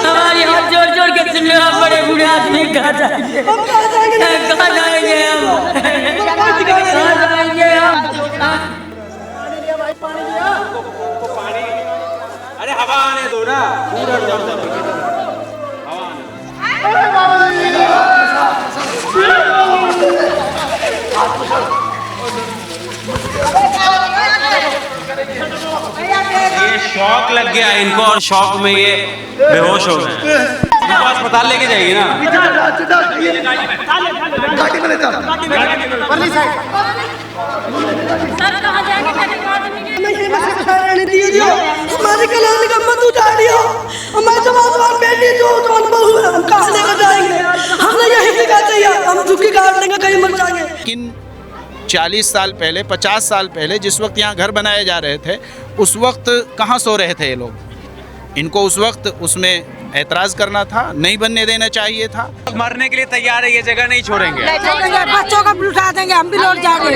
हमारी हाथ जोड़ जोड़ के सुनने आप बड़े बूढ़े आदमी कहाँ जाएंगे? कहाँ जाएंगे हम? अरे हवा आने दो ना, ये शौक लग गया इनको और शौक में ये बेहोश हो गए। इनको अस्पताल लेके जाइए ना। हमारी कल्याण का मत उठाड़ियो, हमारे जवान बेटी जो जवान बहू है, हम कहाँ लेकर जाएंगे? हमने यही सिखा चाहिए, हम झुकी काट लेंगे, कहीं मर जाएंगे। लेकिन 40 साल पहले, 50 साल पहले जिस वक्त यहाँ घर बनाए जा रहे थे, उस वक्त कहाँ सो रहे थे ये लोग? इनको उस वक्त उसमें ऐतराज़ करना था, नहीं बनने देना चाहिए था। मरने के लिए तैयार है, ये जगह नहीं छोड़ेंगे। बच्चों को भी उठा देंगे, हम भी लौट जाएंगे।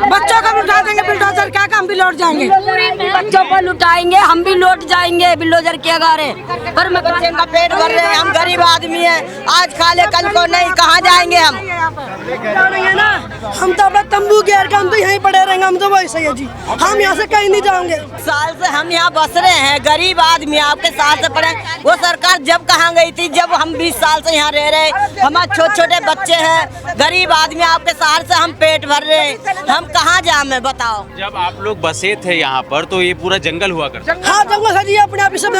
बच्चों को भी उठा देंगे, बिल्डोजर क्या हम भी लौट जाएंगे। बच्चों को लुटाएंगे, हम भी लौट जाएंगे बिल्डोजर के अगारे। पर बच्चे का पेट भर रहे हैं, हम गरीब आदमी हैं, आज खा ले कल को नहीं, कहाँ जाएंगे हम? ना हम तो अपना तंबू घेर के हम तो यहीं पड़े रहेंगे, हम तो वैसे ही है जी, हम यहाँ से कहीं नहीं जाएंगे। साल से हम यहाँ बस रहे हैं, गरीब आदमी आपके साल से पड़े। वो सरकार जब कहाँ गई थी, जब हम 20 साल से यहाँ रह रहे, हमारे छोटे छोटे बच्चे हैं, गरीब आदमी आपके साल से हम पेट भर रहे हैं, हम कहाँ जाए बताओ? जब आप लोग बसे थे यहाँ पर तो ये पूरा जंगल हुआ करता? हाँ जंगल है जी, अपने आप ही सब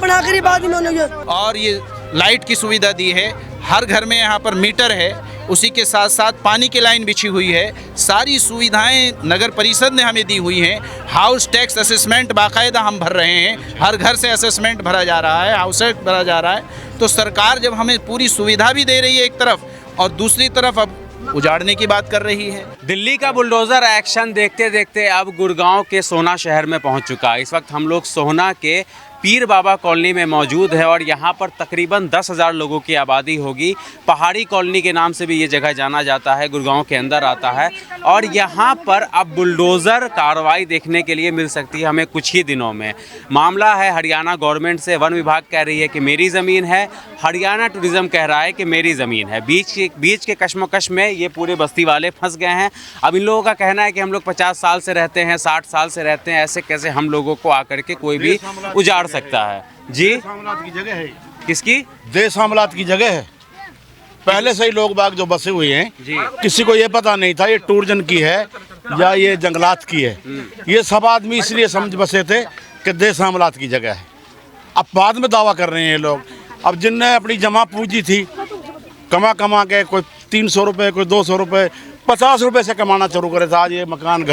बना गरीब आदमी। और ये लाइट की सुविधा दी है, हर घर में यहाँ पर मीटर है, उसी के साथ साथ पानी की लाइन बिछी हुई है, सारी सुविधाएं नगर परिषद ने हमें दी हुई हैं। हाउस टैक्स असेसमेंट बाकायदा हम भर रहे हैं, हर घर से असेसमेंट भरा जा रहा है, हाउस टैक्स भरा जा रहा है। तो सरकार जब हमें पूरी सुविधा भी दे रही है एक तरफ, और दूसरी तरफ अब उजाड़ने की बात कर रही है। दिल्ली का बुलडोजर एक्शन देखते देखते अब गुड़गांव के सोहना शहर में पहुंच चुका है। इस वक्त हम लोग सोहना के पीर बाबा कॉलोनी में मौजूद है और यहाँ पर तकरीबन 10,000 लोगों की आबादी होगी। पहाड़ी कॉलोनी के नाम से भी ये जगह जाना जाता है, गुड़गांव के अंदर आता है। और यहाँ पर अब बुलडोज़र कार्रवाई देखने के लिए मिल सकती है हमें कुछ ही दिनों में। मामला है हरियाणा गवर्नमेंट से, वन विभाग कह रही है कि मेरी ज़मीन है, हरियाणा टूरिज़्म कह रहा है कि मेरी ज़मीन है। बीच के कश्मकश में ये पूरे बस्ती वाले फंस गए हैं। अब इन लोगों का कहना है कि हम लोग 50 साल से रहते हैं, 60 साल से रहते हैं, ऐसे कैसे हम लोगों को आकर के कोई भी उजाड़ सकता है? जी, मामलात की जगह है। किसकी? देश मामलात की जगह है। पहले से ही लोग बाग जो बसे हुए हैं जी, किसी को ये पता नहीं था ये टूरिज्म की है या ये जंगलात की है। ये सब आदमी इसलिए समझ बसे थे कि देश मामलात की जगह है। अब बाद में दावा कर रहे हैं ये लोग। अब जिनने अपनी जमा पूंजी थी, कमा के कोई 300 रुपये, कोई 200 रुपये, 50 रुपए से कमाना शुरू करे था। आज ये मकान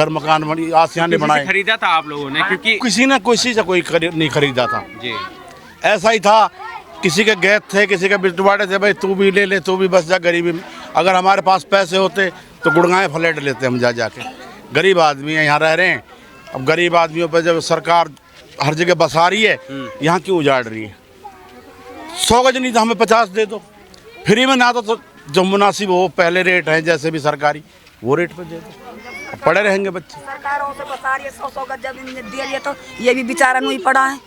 आसियाने बनाए। खरीदा था आप लोगों ने? क्योंकि किसी ने किसी से कोई नहीं खरीदा था जी। ऐसा ही था, किसी के गैत थे, किसी के बिटवाड़े थे, भाई तू भी ले ले, तू भी बस जा गरीबी में। अगर हमारे पास पैसे होते तो गुड़गांव फ्लैट लेते हम जाके। गरीब आदमी है, यहाँ रह रहे हैं। अब गरीब आदमियों पर जब सरकार हर जगह बसा रही है, यहाँ क्यों उजाड़ रही है? 100 गज नहीं तो हमें 50 दे दो फ्री में, ना तो जो मुनासिब हो पहले रेट है जैसे भी सरकारी, वो रेट पे दे दो, पड़े रहेंगे बच्चे। सरकारों से बता रही है 100 गज जमीन दे रही है, तो ये भी बेचारा नहीं पड़ा है।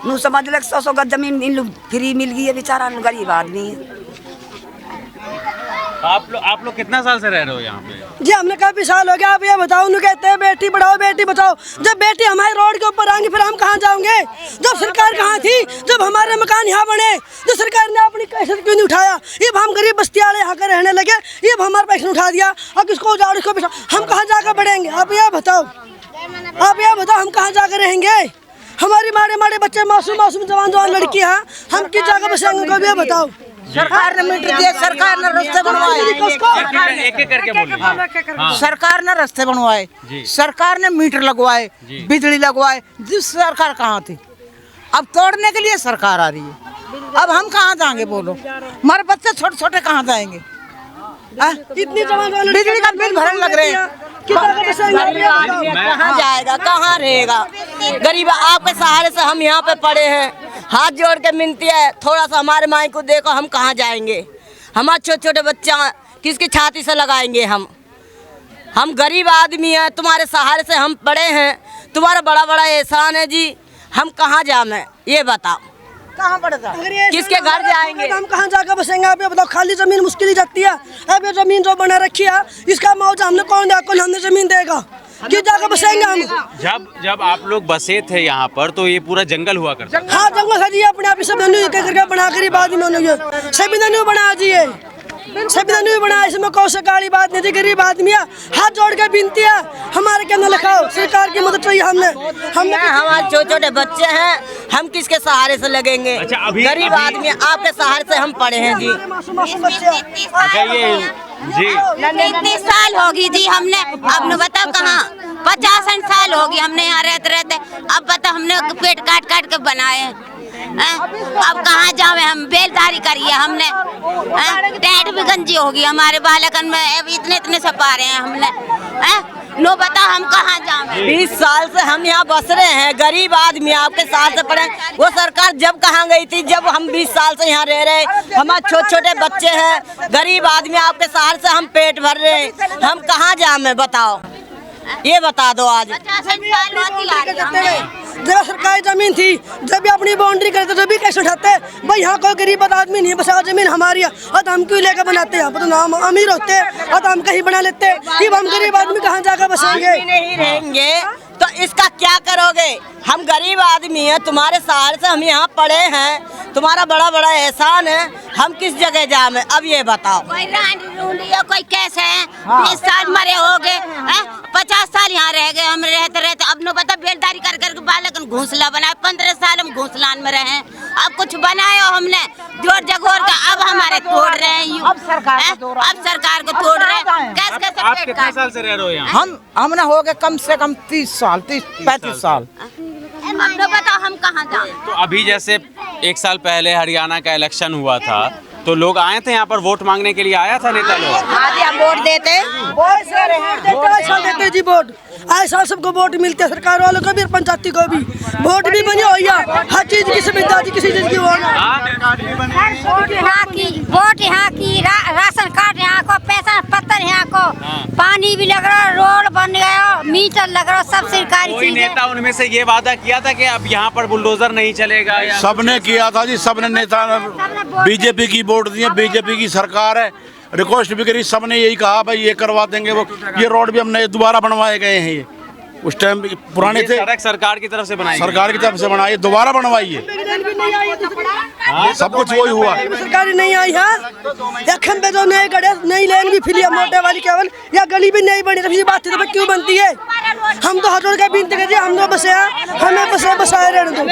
नू समझ ले 100 गज जमीन इन लोग फ्री मिल गई है, बेचारा गरीब आदमी है। आप लोग कितना साल से रह रहे हो यहाँ पे? जी हमने काफी साल हो गया। आप ये बताओ, उन्हें कहते हैं बेटी पढ़ाओ बेटी बचाओ। जब बेटी हमारे रोड के ऊपर आएंगे फिर हम कहाँ जाएंगे? जब सरकार कहाँ थी, जब हमारे मकान यहाँ बने, जो सरकार ने अपनी पैसे क्यों नहीं उठाया? ये हम गरीब बस्ती वाले यहाँ कर रहने लगे, ये हमारे पैसे उठा दिया। अब किसको उजाड़, इसको बिछा, हम कहाँ जाकर बढ़ेंगे? आप ये बताओ, हम कहाँ जाकर रहेंगे? हमारी मारे बच्चे, मासूम जवान लड़कियाँ, हम किस जगह बसेंगे? कभी ये बताओ। सरकार ने मीटर दिए, सरकार ने रास्ते बनवाए, एक करके बोलिए। सरकार ने रास्ते बनवाए, सरकार ने मीटर लगवाए, बिजली लगवाए। जिस सरकार कहाँ थी? अब तोड़ने के लिए सरकार आ रही है। अब हम कहाँ जाएंगे बोलो? हमारे बच्चे छोटे छोटे कहाँ जाएंगे? इतनी जवान बिजली का बिल भरने लग रहे हैं, कहाँ जाएगा, कहाँ रहेगा? गरीब आपके सहारे से हम यहाँ पे पड़े हैं, हाथ जोड़ के मिनती है, थोड़ा सा हमारे माई को देखो, हम कहाँ जाएंगे? हमारे छोटे छोटे बच्चा किसकी छाती से लगाएंगे? हम गरीब आदमी हैं, तुम्हारे सहारे से हम पड़े हैं, तुम्हारा बड़ा बड़ा एहसान है जी। हम कहाँ जाए ये बताओ, कहाँ पड़ता किसके घर जाएंगे? हम कहाँ जाकर बसेंगे? आप ये बताओ, खाली जमीन मुश्किल ही जाती है। अब ये जमीन जो बना रखी है इसका मुआवजा हमने कौन देगा? कौन हमने जमीन देगा? क्यों जाकर बसेंगे हम? जब आप लोग बसे थे यहाँ पर तो ये पूरा जंगल हुआ करता था। हाँ जंगल है जी, अपने आप ही सब करके बना कर बाद में सभी ने बना जी, सभी ने बना। इसमें कौन सा गाड़ी बात नहीं थी, गरीब आदमी है, हाथ जोड़ के विनती है हमारे क्या न लिखाओ, सरकार की मदद चाहिए हमने। हमारे छोटे छोटे बच्चे हैं, हम किसके सहारे से लगेंगे? अच्छा, गरीब आदमी आपके सहारे से हम पड़े हैं जी। अच्छा ये जी इतनी साल होगी जी हमने, अब न बताओ कहाँ 50 साल होगी हमने यहाँ रहते रहते। अब बताओ हमने पेट काट काट के बनाए हैं, अब कहाँ जावे हम? बेलदारी करिए हमने, टैट भी गंजी होगी हमारे बालकन में, अब इतने इतने छपा रहे हैं हमने। नो बता हम कहाँ जावे? 20 साल से हम यहाँ बस रहे हैं, गरीब आदमी आपके साथ से पड़े। वो सरकार जब कहाँ गई थी, जब हम 20 साल से यहाँ रह रहे, हमारे छोटे छोटे बच्चे हैं, गरीब आदमी आपके सहारे से हम पेट भर रहे हैं, हम कहाँ जाए बताओ, ये बता दो। आज 50 साल होती ला रही हमने। जब सरकारी जमीन थी, जब भी अपनी बाउंड्री करते जब भी कैसे उठाते भाई, यहाँ कोई गरीब आदमी नहीं है, बस जमीन हमारी है और हम क्यों लेकर बनाते हैं? तो नाम अमीर होते हैं और हम कहीं बना लेते हैं, कि हम गरीब आदमी कहाँ जाकर बसेंगे? नहीं रहेंगे तो इसका क्या करोगे? हम गरीब आदमी हैं, तुम्हारे सहारे से हम यहाँ पड़े हैं, तुम्हारा बड़ा बड़ा एहसान है, हम किस जगह जाए? अब ये बताओ। कोई कोई कैसे है? 20 साल मरे हो गए, 50 साल यहाँ रह गए हम रहते रहते। अब न बता बेलदारी कर करके बालकन घोंसला बनाए, 15 साल हम घोंसलान में रहे, अब कुछ बनाया हमने जोर जगोर का, अब हमारे तोड़ रहे हैं, अब सरकार को तोड़ रहे हैं। कैसे कैसे आप कितने साल से रह रहे हो यहाँ? हमने हो गए कम से कम 30 साल 35 साल। अब न बताओ हम कहाँ जाए? तो अभी जैसे 1 साल पहले हरियाणा का इलेक्शन हुआ था तो लोग आए थे यहाँ पर वोट मांगने के लिए, आया था नेता लोग? हाँ जी, हम वोट देते देते जी वोट, ऐसा सबको वोट मिलते हैं, सरकार वालों को भी पंचायती को भी वोट भी बनी हुई है, हर चीज की सुविधा थी, किसी चीज की वोट यहाँ की राशन कार्ड यहाँ को, पैसा पत्तर यहाँ को, पानी भी लग रहा, रोड बन गया, मीटर लग रहा, सब सरकारी कोई चीजें। नेता उनमें से ये वादा किया था कि अब यहाँ पर बुलडोजर नहीं चलेगा या? सबने किया था जी, सबने नेता बीजेपी की वोट दिए, बीजेपी की सरकार है, रिक्वेस्ट भी करी, सबने यही कहा भाई ये करवा देंगे, वो ये रोड भी हमने दोबारा बनवाए गए हैं, ये उस टाइम पुराने थे, सड़क सरकार की तरफ से बनाई, सरकार की तरफ से बनाई, दोबारा बनवाई है, सब कुछ वही हुआ। सरकारी नहीं आई है, या खंबे जो नए गड़े, नई लेन भी फिली है, मोटे वाली केवल, या गली भी नहीं बनी, तब बात थी तो क्यों बनती है? हम तो हटोड़ का बिनती करिए, हम लोग बसे हैं, हमें बसाए रहने दो।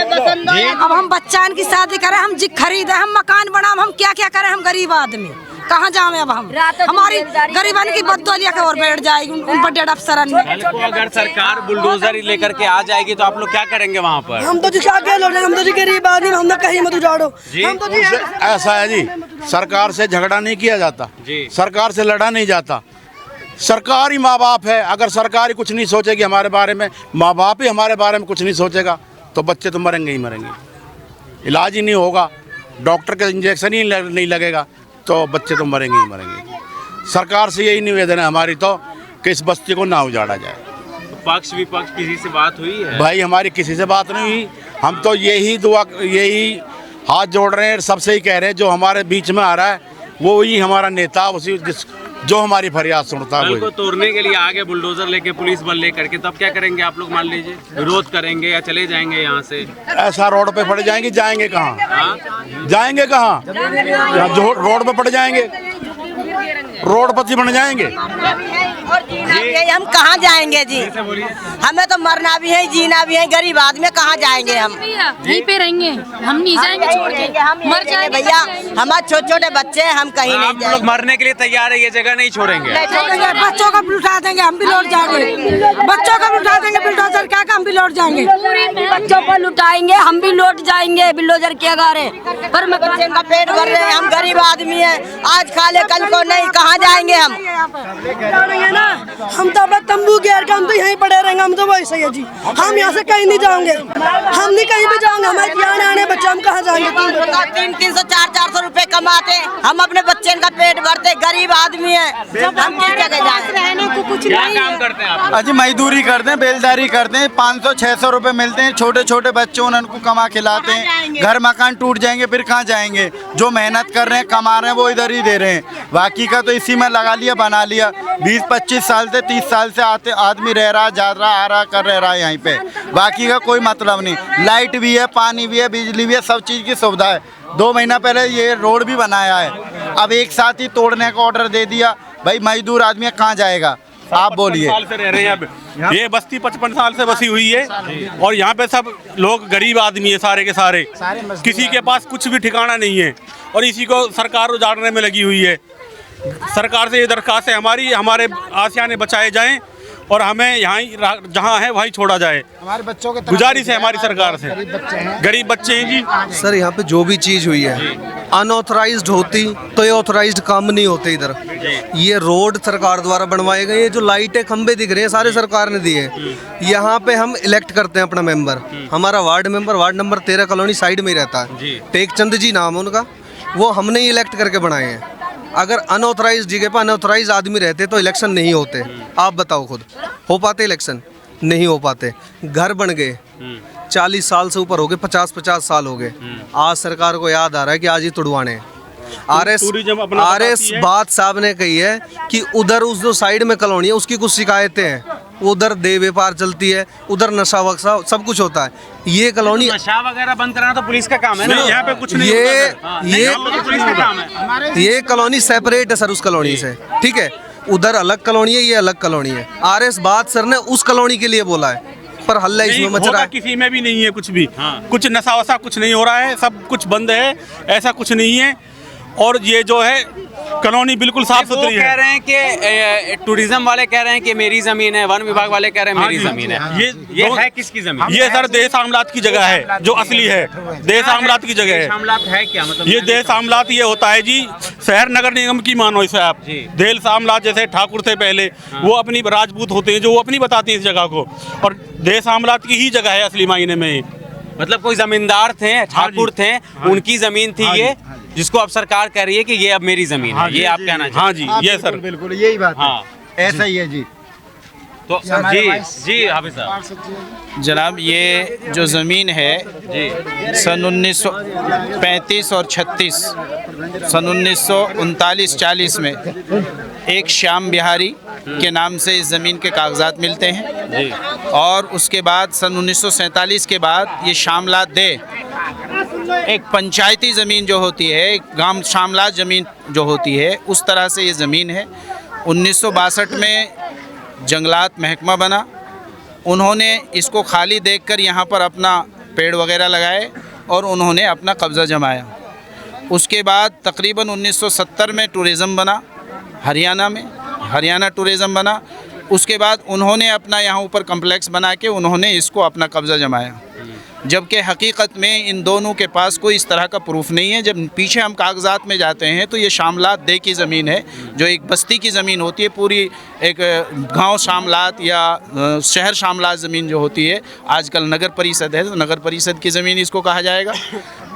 अब हम बच्चान की शादी करें, हम जी खरीदे, हम मकान बनाए, हम क्या क्या करें? हम गरीब आदमी कहाँ जावे? अब हम हमारी गरीबन की बदौलिया के और बैठ जाएगी उन बड़े अफसरन में। कल को अगर सरकार बुलडोजर लेकर के आ जाएगी तो आप लोग क्या करेंगे वहाँ पर? हम तो जी क्या कह लो, हम तो जी गरीब आदमी, हम तो कहीं मत उजाड़ो, हम तो जी ऐसा है जी, सरकार से झगड़ा नहीं किया जाता जी, सरकार से लड़ा नहीं जाता, सरकार ही माँ बाप है, अगर सरकार ही कुछ नहीं सोचेगी हमारे बारे में, माँ बाप ही हमारे बारे में कुछ नहीं सोचेगा तो बच्चे तो मरेंगे ही मरेंगे, इलाज ही नहीं होगा, डॉक्टर का इंजेक्शन ही नहीं लगेगा तो बच्चे तो मरेंगे ही मरेंगे। सरकार से यही निवेदन है हमारी तो कि इस बस्ती को ना उजाड़ा जाए। तो पक्ष विपक्ष किसी से बात हुई है? भाई हमारी किसी से बात नहीं हुई, हम तो यही हाथ जोड़ रहे हैं, सबसे ही कह रहे हैं जो हमारे बीच में आ रहा है वो ही हमारा नेता, उसी जो हमारी फरियाद सुनता है। कल को तोड़ने के लिए आगे बुलडोजर लेके पुलिस बल लेकर के, तब क्या करेंगे आप लोग? मान लीजिए विरोध करेंगे या चले जाएंगे यहाँ से? ऐसा रोड पे पड़ जाएंगे, जाएंगे कहाँ? जाएंगे कहाँ? जो रोड पे पड़ जाएंगे, रोडपति बन जाएंगे। हम कहाँ जाएंगे जी? हमें तो मरना भी है, जीना भी है, गरीब आदमी कहाँ जाएंगे? हम यहीं पे रहेंगे, हम नहीं जाएंगे छोड़ के, मर जाएंगे भैया, हमारे छोटे छोटे बच्चे हैं, हम कहीं नहीं आप लोग जाएंगे। मरने के लिए तैयार है, ये जगह नहीं छोड़ेंगे? बच्चों को भी उठा देंगे, हम भी लौट जाएंगे, बच्चों को भी उठा देंगे बुलडोजर क्या, हम भी लौट जाएंगे, बच्चों को लुटाएंगे, हम भी लौट जाएंगे बुलडोजर के गारे पर। बच्चे का पेट भर रहे हैं, हम गरीब आदमी हैं, आज खा ले कल को नहीं, कहाँ जाएंगे हम? हम तो अपना तंबू घेर के हम तो यहीं पड़े रहेंगे, हम तो वैसे ही है जी, हम यहाँ से कहीं नहीं जाएंगे। हम नहीं कहीं भी जाएंगे, हमारे जाने आने बच्चे हम कहाँ जाएंगे? 300 400 रुपए कमाते, हम अपने बच्चे का पेट भरते, गरीब आदमी है, हम किस जगह जाएं? रहने को कुछ क्या नहीं काम है। करते हैं आप? अजी मजदूरी करते हैं, बेलदारी करते हैं, 500-600 रुपए मिलते हैं। छोटे छोटे बच्चे उनको कमा खिलाते हैं। घर मकान टूट जाएंगे फिर कहाँ जाएंगे? जो मेहनत कर रहे हैं, कमा रहे हैं, वो इधर ही दे रहे हैं। बाकी का तो इसी में लगा लिया, बना लिया। 20-25 साल से 30 साल से आते आदमी रह रहा, जा रहा, आ रहा, कर रहा है यहीं पे। बाकी का कोई मतलब नहीं। लाइट भी है, पानी भी है, बिजली भी है, सब चीज़ की सुविधा है। 2 महीना पहले ये रोड भी बनाया है, अब एक साथ ही तोड़ने का ऑर्डर दे दिया। भाई मजदूर आदमी कहाँ जाएगा? आप बोलिए। 55 साल से रह रहे हैं यहाँ पे। ये बस्ती 55 साल से बसी हुई है और यहाँ पे सब लोग गरीब आदमी है, सारे के सारे। किसी के पास कुछ भी ठिकाना नहीं है और इसी को सरकार उजाड़ने में लगी हुई है। सरकार से ये दरख्वास्त है हमारी, हमारे आशियाने बचाए जाएं और हमें यहाँ जहाँ है वहीं छोड़ा जाए। हमारे बच्चों के गुजारिश है हमारी सरकार से। गरीब बच्चे हैं जी। सर यहाँ पे जो भी चीज़ हुई है अनऑथराइज्ड होती तो ये ऑथराइज्ड काम नहीं होते इधर। ये रोड सरकार द्वारा बनवाए गए, ये जो लाइटें खंबे दिख रहे हैं सारे सरकार ने दिए। यहाँ पे हम इलेक्ट करते हैं अपना मेंबर। हमारा ward member ward number 13 colony side में ही रहता है, टेकचंद जी नाम है उनका। वो हमने ही इलेक्ट करके बनाए हैं। अगर अनऑथराइज्ड जगह पर अनऑथराइज्ड आदमी रहते तो इलेक्शन नहीं होते। आप बताओ खुद, हो पाते इलेक्शन? नहीं हो पाते। घर बन गए, 40 साल से ऊपर हो गए, 50-50 साल हो गए। आज सरकार को याद आ रहा है कि आज ही तुड़वाने हैं। आरएस बात साहब ने कही है कि उधर उस जो साइड में कॉलोनी है उसकी कुछ शिकायतें हैं, उधर देह व्यापार चलती है, उधर नशा वक्सा सब कुछ होता है। ये कॉलोनी नशा वगैरह बंद कराना तो पुलिस का काम है ना। यहाँ पे कुछ नहीं पुलिस का काम है। ये कॉलोनी सेपरेट है सर उस कॉलोनी से, ठीक है? उधर अलग कॉलोनी है, ये अलग कॉलोनी है। आरएस बात सर ने उस कॉलोनी के लिए बोला है, पर हल्ला इसमें मच रहा है। किसी में भी नहीं है कुछ भी। कुछ नशा वसा कुछ नहीं हो रहा है, सब कुछ बंद है, ऐसा कुछ नहीं है। और ये जो है कॉलोनी बिल्कुल साफ सुथरी है। कह रहे हैं कि टूरिज्म वाले कह रहे हैं कि मेरी जमीन है, वन विभाग वाले कह रहे हैं मेरी जमीन है। ये है किसकी जमीन? ये सर देश आमलात की जगह है, जो असली है। देश आमलात की जगह है। आमलात है क्या मतलब? ये देश आमलात ये होता है जी, शहर नगर निगम की मानो इसे आप। देश आमलात जैसे ठाकुर थे पहले, वो अपनी राजपूत होते हैं जो वो अपनी बताते हैं इस जगह को, और देश आमलात की ही जगह है असली मायने में। मतलब कोई जमींदार थे, ठाकुर थे, उनकी जमीन थी ये, जिसको अब सरकार कह रही है कि ये अब मेरी जमीन है। ये आप कहना चाहते हैं? हाँ जी, ये सर बिल्कुल यही बात है। ऐसा ही है जी। तो जी हाफिज साहब, जनाब ये जो ज़मीन है जी सन 1935 और 36 सन 1939-40 में एक श्याम बिहारी के नाम से इस ज़मीन के कागजात मिलते हैं जी। और उसके बाद सन 1947 के बाद ये शामलात दे एक पंचायती ज़मीन जो होती है, एक गांव शामलात ज़मीन जो होती है, उस तरह से ये ज़मीन है। 1962 में जंगलात महकमा बना, उन्होंने इसको खाली देखकर यहाँ पर अपना पेड़ वगैरह लगाए और उन्होंने अपना कब्ज़ा जमाया। उसके बाद तकरीबन 1970 में टूरिज़म बना हरियाणा में, हरियाणा टूरिज़म बना। उसके बाद उन्होंने अपना यहाँ ऊपर कम्प्लेक्स बना के उन्होंने इसको अपना कब्ज़ा जमाया, जबकि हकीकत में इन दोनों के पास कोई इस तरह का प्रूफ नहीं है। जब पीछे हम कागजात में जाते हैं तो ये शामलात दे की ज़मीन है, जो एक बस्ती की ज़मीन होती है, पूरी एक गांव शामलात या शहर शामलात ज़मीन जो होती है, आजकल नगर परिषद है तो नगर परिषद की ज़मीन इसको कहा जाएगा।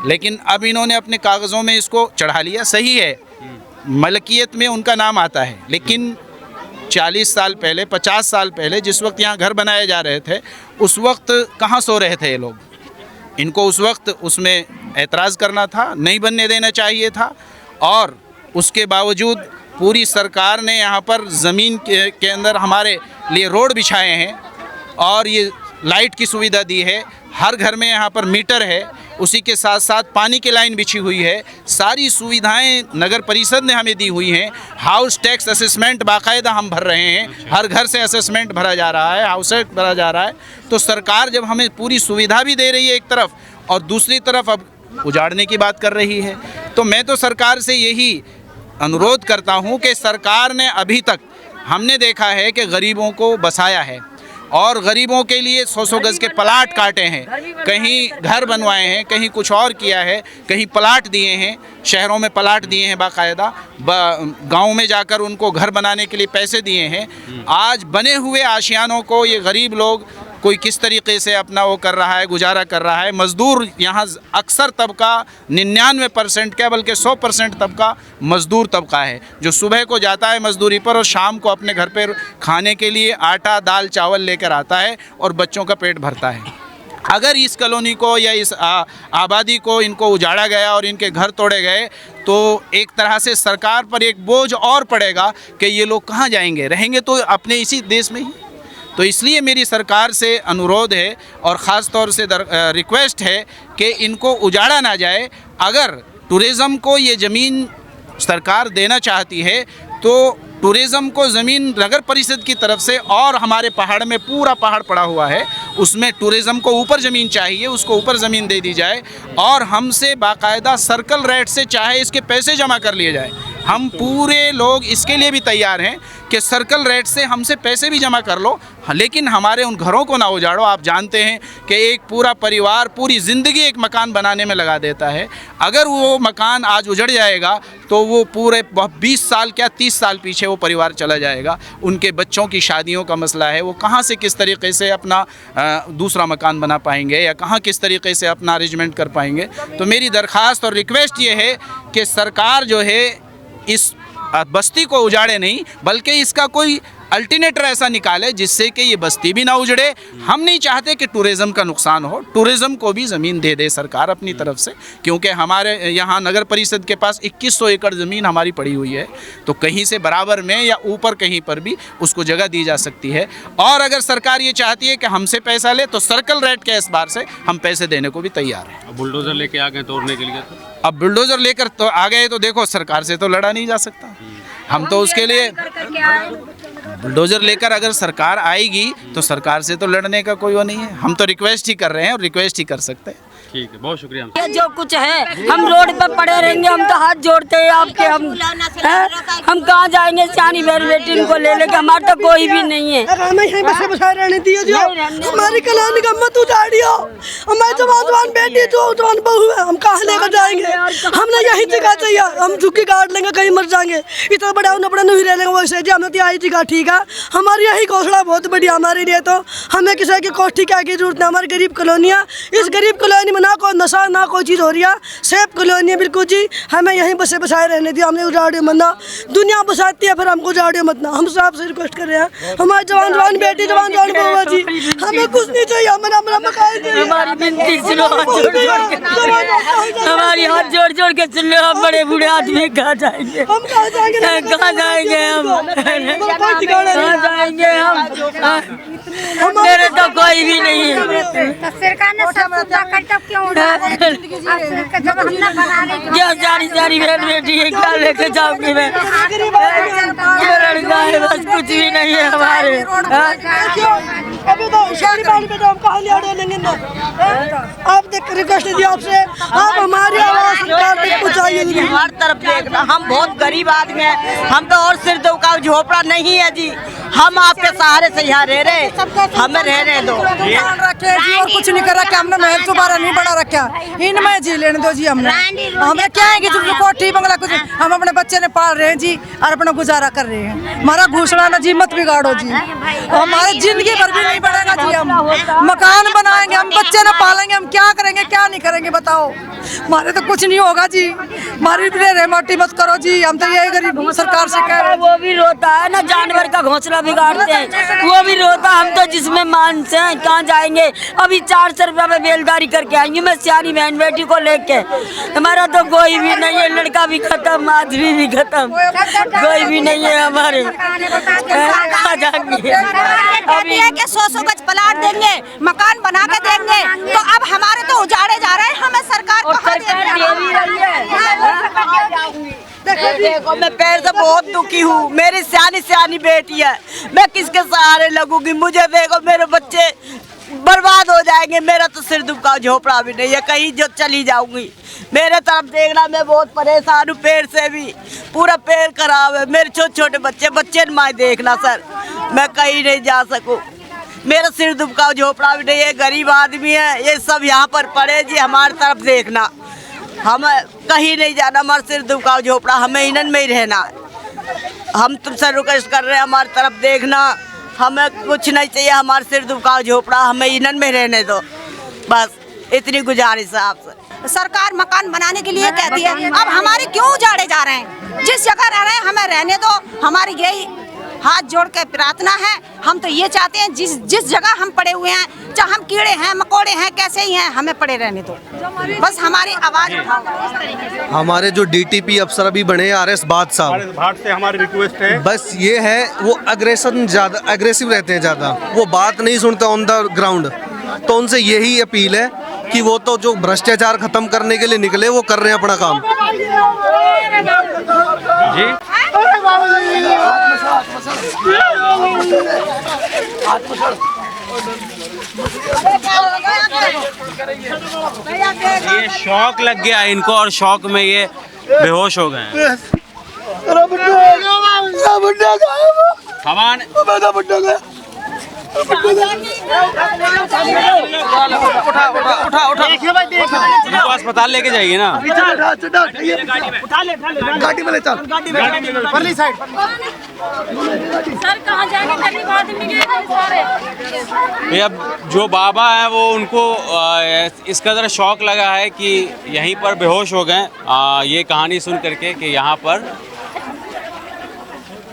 लेकिन अब इन्होंने अपने कागज़ों में इसको चढ़ा लिया। सही है, मलकियत में उनका नाम आता है, लेकिन 40 साल पहले 50 साल पहले जिस वक्त यहाँ घर बनाए जा रहे थे, उस वक्त कहाँ सो रहे थे ये लोग? इनको उस वक्त उसमें एतराज़ करना था, नहीं बनने देना चाहिए था। और उसके बावजूद पूरी सरकार ने यहाँ पर ज़मीन के अंदर हमारे लिए रोड बिछाए हैं और ये लाइट की सुविधा दी है। हर घर में यहाँ पर मीटर है, उसी के साथ साथ पानी की लाइन बिछी हुई है। सारी सुविधाएं नगर परिषद ने हमें दी हुई हैं। हाउस टैक्स असेसमेंट बाकायदा हम भर रहे हैं, हर घर से असेसमेंट भरा जा रहा है, हाउस टैक्स भरा जा रहा है। तो सरकार जब हमें पूरी सुविधा भी दे रही है एक तरफ, और दूसरी तरफ अब उजाड़ने की बात कर रही है, तो मैं तो सरकार से यही अनुरोध करता हूँ कि सरकार ने अभी तक हमने देखा है कि गरीबों को बसाया है और गरीबों के लिए 100-100 गज़ के प्लाट काटे हैं, कहीं घर बनवाए हैं, कहीं कुछ और किया है, कहीं प्लाट दिए हैं, शहरों में प्लाट दिए हैं बाकायदा, गाँव में जाकर उनको घर बनाने के लिए पैसे दिए हैं। आज बने हुए आशियानों को ये गरीब लोग कोई किस तरीके से अपना वो कर रहा है, गुजारा कर रहा है। मज़दूर यहाँ अक्सर तबका 99% क्या बल्कि 100% तबका मज़दूर तबका है, जो सुबह को जाता है मज़दूरी पर और शाम को अपने घर पर खाने के लिए आटा दाल चावल लेकर आता है और बच्चों का पेट भरता है। अगर इस कॉलोनी को या इस आबादी को इनको उजाड़ा गया और इनके घर तोड़े गए तो एक तरह से सरकार पर एक बोझ और पड़ेगा कि ये लोग कहाँ जाएंगे, रहेंगे तो अपने इसी देश में ही। तो इसलिए मेरी सरकार से अनुरोध है और ख़ास तौर से रिक्वेस्ट है कि इनको उजाड़ा ना जाए। अगर टूरिज़्म को ये ज़मीन सरकार देना चाहती है तो टूरिज़्म को ज़मीन नगर परिषद की तरफ से, और हमारे पहाड़ में पूरा पहाड़ पड़ा हुआ है उसमें टूरिज़्म को ऊपर ज़मीन चाहिए, उसको ऊपर ज़मीन दे दी जाए और हमसे बाकायदा सर्कल रेट से चाहे इसके पैसे जमा कर लिए जाए। हम पूरे लोग इसके लिए भी तैयार हैं कि सर्कल रेट से हमसे पैसे भी जमा कर लो, लेकिन हमारे उन घरों को ना उजाड़ो। आप जानते हैं कि एक पूरा परिवार पूरी ज़िंदगी एक मकान बनाने में लगा देता है। अगर वो मकान आज उजड़ जाएगा तो वो पूरे 20 साल क्या 30 साल पीछे वो परिवार चला जाएगा। उनके बच्चों की शादियों का मसला है, वो कहाँ से किस तरीके से अपना दूसरा मकान बना पाएंगे या कहाँ किस तरीके से अपना अरेंजमेंट कर पाएंगे। तो मेरी दरख्वास्त और रिक्वेस्ट ये है कि सरकार जो है इस बस्ती को उजाड़े नहीं, बल्कि इसका कोई अल्टरनेटर ऐसा निकाले जिससे कि ये बस्ती भी ना उजड़े। हम नहीं चाहते कि टूरिज़्म का नुकसान हो, टूरिज़्म को भी ज़मीन दे दे सरकार अपनी तरफ से, क्योंकि हमारे यहाँ नगर परिषद के पास 2100 एकड़ ज़मीन हमारी पड़ी हुई है। तो कहीं से बराबर में या ऊपर कहीं पर भी उसको जगह दी जा सकती है। और अगर सरकार ये चाहती है कि हमसे पैसा ले तो सर्कल रेट के एतबार से हम पैसे देने को भी तैयार हैं। बुलडोज़र लेके आ गए तोड़ने के लिए, अब बुलडोज़र लेकर तो आ गए तो देखो सरकार से तो लड़ा नहीं जा सकता। हम तो उसके लिए बुलडोज़र लेकर अगर सरकार आएगी तो सरकार से तो लड़ने का कोई वो नहीं है। हम तो रिक्वेस्ट ही कर रहे हैं और रिक्वेस्ट ही कर सकते हैं। ठीक है, बहुत शुक्रिया। ये जो कुछ है हम रोड पर पड़े रहेंगे, हम तो हाथ जोड़ते हैं आपके। हम कहाँ जाएंगे, सियानी बहन बेटी इनको ले लेके, हमारा तो कोई भी नहीं है। हमें यहीं बसे बसाए रहने दिए जो हमारी कलानी का मत उजाड़ियो। हमारी जवान बेटी जो जवान बहू है, हम कहाँ लेकर जाएंगे। हमने यही जगह चाहिए, हम झुकी काट लेंगे कहीं मर जाएंगे। इतना बड़ा बड़ा नहीं रह लेंगे वैसे जी, हमने तो यही जगह ठीक है। हमारी यही घोषणा बहुत बढ़िया हमारे लिए। तो हमें किसी की कोठी क्या की जरूरत है। हमारी गरीब कॉलोनियाँ, इस गरीब कॉलोनी में ना कोई नशा ना कोई चीज़ हो रही है, सेफ कॉलोनी है बिल्कुल जी। हमें यहीं बसे बसाए रहने दिया, हमने उजाड़े मत ना। दुनिया बसाती है फिर हमको उजाड़े मत ना। हम आपसे रिक्वेस्ट कर रहे हैं, हमारी जवान बेटी जवान बउआ जी, हमें कुछ नहीं चाहिए। हमारा मकान चाहिए। हमारी बिनती सुनो, हमारी हाथ जोड़ जोड़ के सुन लो। हम बड़े बूढ़े आदमी कहाँ जाएंगे, हम कहाँ जाएंगे, कहाँ जाएंगे हम, कहाँ जाएंगे हम। मेरे तो कोई भी नहीं है। सरकार ने सब सुविधा करता क्यों क्या सारी बहन बेटी है, क्या लेके जाऊंगी मैं। ये लड़का है बस, कुछ भी नहीं है हमारे। अभी तो शहरी बाल में तो हम कहाँ ले लेंगे ना। आप देख रिक्वेस्ट दिया आपसे, आप हमारी आवाज़ सरकार तक पहुँचाइए। हर तरफ देखना, हम बहुत गरीब आदमी हैं, हम तो और सिर दुखा झोपड़ा नहीं है जी। हम आपके सहारे से यहाँ रह रहे, हमें रहने दो। रखे जी और कुछ नहीं कर रखा हमने, महल दोबारा नहीं बड़ा रखा, इनमें जी लेने दो जी। हमने हमें क्या है कि जो कोठी बंगला कुछ हम अपने बच्चे ने पाल रहे हैं जी और अपना गुजारा कर रहे हैं। हमारा घोषणा ना जी मत बिगाड़ो जी, हमारे जिंदगी भर भी नहीं बढ़ेगा जी। हम मकान बनाएंगे, हम बच्चे न पालेंगे, हम क्या करेंगे क्या नहीं करेंगे बताओ। हमारे तो कुछ नहीं होगा जी, हमारी रेमाटी मत करो जी। हम तो यही गरीब सरकार से कह रहे हैं। वो भी रोता है ना, जानवर का घोंसला बिगाड़ते हैं, वो भी रोता। हम तो जिसमें मान से हैं, कहाँ जाएंगे। अभी 400 रुपये में बेलदारी करके आएंगे मैं सियानी बहन बेटी को लेके। हमारा तो कोई भी नहीं है, लड़का भी खत्म, आदमी भी खत्म, कोई भी नहीं है हमारे। कहाँ जाएंगे। अभी है कि 100 गज प्लाट देंगे, मकान बना के देंगे, तो अब हमारे तो उजाड़े जा रहे हैं। हमें सरकार देखो, मैं पैर से बहुत दुखी हूँ। मेरी सियानी बेटी है, मैं किसके सहारे लगूंगी। मुझे देखो, मेरे बच्चे बर्बाद हो जाएंगे। मेरा तो सिर दुखा झोपड़ा भी नहीं है, कहीं जो चली जाऊंगी। मेरे तरफ देखना, मैं बहुत परेशान हूँ, पैर से भी पूरा पैर खराब है। मेरे छोटे छोटे बच्चे माँ देखना सर, मैं कहीं नहीं जा सकूँ। मेरा सिर दुखा झोपड़ा भी नहीं है, गरीब आदमी है। ये सब यहाँ पर पड़े जी, हमारी तरफ देखना, हम कहीं नहीं जाना। हमारा सिर दुखा झोपड़ा, हमें इनन में ही रहना है। हम तुमसे रिक्वेस्ट कर रहे हैं, हमारी तरफ देखना, हमें कुछ नहीं चाहिए, हमारे सिर दुखाओ झोपड़ा, हमें इन्हन में रहने दो, बस इतनी गुजारिश है आपसे। सरकार मकान बनाने के लिए कहती है, अब हमारे क्यों उजाड़े जा रहे हैं? जिस जगह रह रहे हैं हमें रहने दो, हमारी यही हाथ जोड़ के प्रार्थना है। हम तो ये चाहते हैं जिस जगह हम पड़े हुए हैं, चाहे हम कीड़े हैं मकोड़े हैं कैसे ही हैं, हमें पड़े रहने दो, बस हमारी आवाज उठाओ। हमारे जो डीटीपी अफसर अभी बने हैं RS बात साहब, भाट से हमारी रिक्वेस्ट है, बस ये है वो अग्रेसिव रहते हैं ज़्यादा, वो बात नहीं सुनते ऑन द ग्राउंड। तो उनसे यही अपील है कि वो तो जो भ्रष्टाचार खत्म करने के लिए निकले वो कर रहे हैं अपना काम। जी ये शौक लग गया इनको और शौक में ये बेहोश हो गए हैं। खवान उठा इनको अस्पताल लेके जाइए ना। गाड़ी में ले चल, परली साइड। सर कहाँ जाएंगे? गरीब आदमी के सारे। ये अब जो बाबा है वो उनको इस कदर शौक लगा है कि यहीं पर बेहोश हो गए ये कहानी सुन करके कि यहाँ पर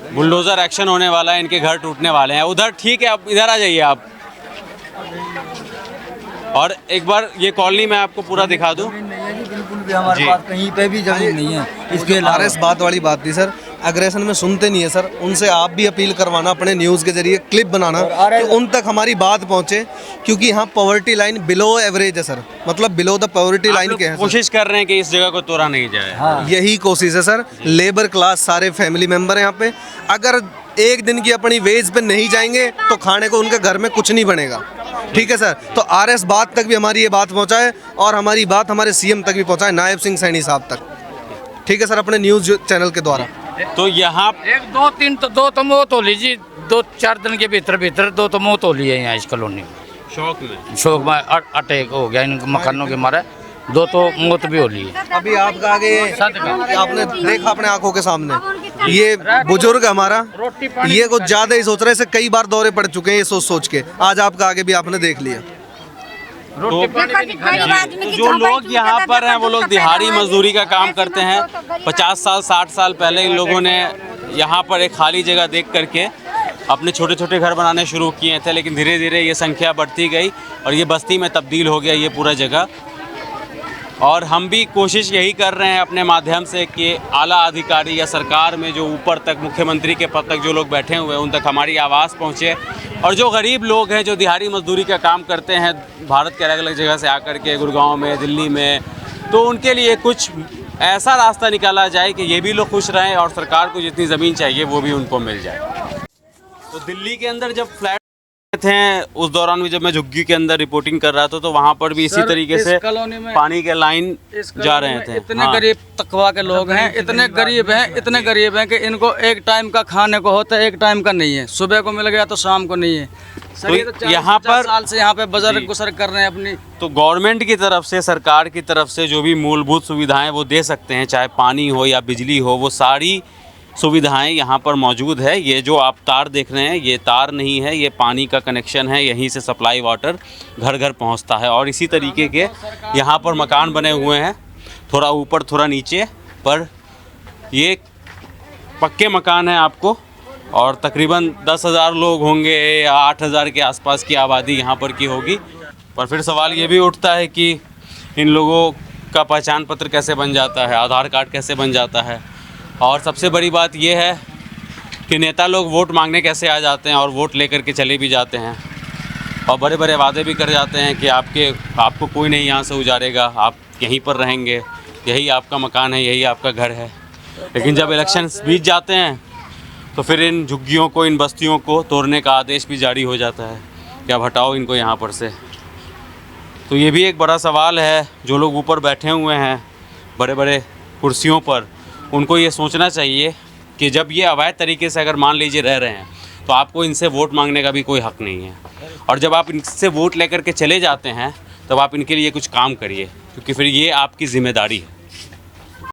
बुलडोज़र एक्शन होने वाला है, इनके घर टूटने वाले हैं। उधर ठीक है, अब इधर आ जाइए आप। और एक बार ये कॉलोनी मैं आपको पूरा दिखा दूं। बिल्कुल भी हमारे पास कहीं पे भी जमीन नहीं है। इसके RS बात वाली बात थी सर, अग्रेशन में सुनते नहीं है सर। उनसे आप भी अपील करवाना, अपने न्यूज़ के जरिए क्लिप बनाना कि उन तक हमारी बात पहुंचे, क्योंकि यहाँ पॉवर्टी लाइन बिलो एवरेज है सर, मतलब बिलो द पॉवर्टी लाइन के हैं। कोशिश कर रहे हैं कि इस जगह को तोड़ा नहीं जाए। हाँ। यही कोशिश है सर। लेबर क्लास सारे फैमिली मेंबर हैं यहाँ पे, अगर एक दिन की अपनी वेज पे नहीं जाएंगे तो खाने को उनके घर में कुछ नहीं बनेगा। ठीक है सर, तो RS बात तक भी हमारी ये बात पहुँचाए और हमारी बात हमारे CM तक भी पहुँचाए, नायब सिंह सैनी साहब तक। ठीक है सर, अपने न्यूज़ चैनल के द्वारा। तो यहाँ 1 2 3 दो तो मौत हो लीजिए, 2-4 दिन के भीतर 2 तो मौत हो ली है यहाँ इस कॉलोनी में। शौक में अटैक हो गया इन मकानों के मारे, 2 तो मौत भी हो ली है। अभी आपका आगे आपने देखा अपने आंखों के सामने, ये बुजुर्ग हमारा ये कुछ ज़्यादा ही सोच रहे हैं, कई बार दौरे पड़ चुके हैं ये सोच के। आज आपका आगे भी आपने देख लिया। तो जो लोग यहाँ पर हैं वो लोग दिहाड़ी मजदूरी का काम करते हैं। 50 साल 60 साल पहले इन लोगों ने यहाँ पर एक खाली जगह देख करके अपने छोटे छोटे घर बनाने शुरू किए थे, लेकिन धीरे धीरे ये संख्या बढ़ती गई और ये बस्ती में तब्दील हो गया ये पूरा जगह। और हम भी कोशिश यही कर रहे हैं अपने माध्यम से कि आला अधिकारी या सरकार में जो ऊपर तक मुख्यमंत्री के पद तक जो लोग बैठे हुए हैं उन तक हमारी आवाज़ पहुँचे, और जो गरीब लोग हैं जो दिहाड़ी मजदूरी का काम करते हैं भारत के अलग अलग जगह से आकर के, गुड़गांव में, दिल्ली में, तो उनके लिए कुछ ऐसा रास्ता निकाला जाए कि ये भी लोग खुश रहें और सरकार को जितनी ज़मीन चाहिए वो भी उनको मिल जाए। तो दिल्ली के अंदर जब फ्लैट थे उस दौरान भी जब मैं झुग्गी के अंदर रिपोर्टिंग कर रहा था तो वहाँ पर भी इसी तरीके से पानी के लाइन जा रहे थे। इतने गरीब तकवा के लोग हैं, इतने गरीब हैं कि इनको एक टाइम का खाने को होता है, एक टाइम का नहीं है। सुबह को मिल गया तो शाम को नहीं है। तो यहाँ पर साल से यहाँ पे बजर गुजर कर रहे हैं अपनी। तो गवर्नमेंट की तरफ से, सरकार की तरफ से जो भी मूलभूत सुविधाएं वो दे सकते हैं, चाहे पानी हो या बिजली हो, वो सारी सुविधाएं यहाँ पर मौजूद है। ये जो आप तार देख रहे हैं ये तार नहीं है, ये पानी का कनेक्शन है, यहीं से सप्लाई वाटर घर घर पहुँचता है। और इसी तरीके के यहाँ पर मकान बने हुए हैं, थोड़ा ऊपर थोड़ा नीचे, पर ये पक्के मकान हैं आपको। और तकरीबन 10,000 लोग होंगे या 8,000 के आसपास की आबादी यहाँ पर की होगी। पर फिर सवाल ये भी उठता है कि इन लोगों का पहचान पत्र कैसे बन जाता है, आधार कार्ड कैसे बन जाता है, और सबसे बड़ी बात यह है कि नेता लोग वोट मांगने कैसे आ जाते हैं और वोट लेकर के चले भी जाते हैं और बड़े बड़े वादे भी कर जाते हैं कि आपको कोई नहीं यहाँ से उजारेगा, आप यहीं पर रहेंगे, यही आपका मकान है, यही आपका घर है। लेकिन जब इलेक्शन बीत जाते हैं तो फिर इन झुग्गियों को, इन बस्तियों को तोड़ने का आदेश भी जारी हो जाता है कि अब हटाओ इनको यहाँ पर से। तो ये भी एक बड़ा सवाल है। जो लोग ऊपर बैठे हुए हैं बड़े बड़े कुर्सियों पर, उनको ये सोचना चाहिए कि जब ये अवैध तरीके से अगर मान लीजिए रह रहे हैं तो आपको इनसे वोट मांगने का भी कोई हक़ नहीं है। और जब आप इनसे वोट लेकर के चले जाते हैं तब आप इनके लिए कुछ काम करिए, क्योंकि फिर ये आपकी ज़िम्मेदारी है।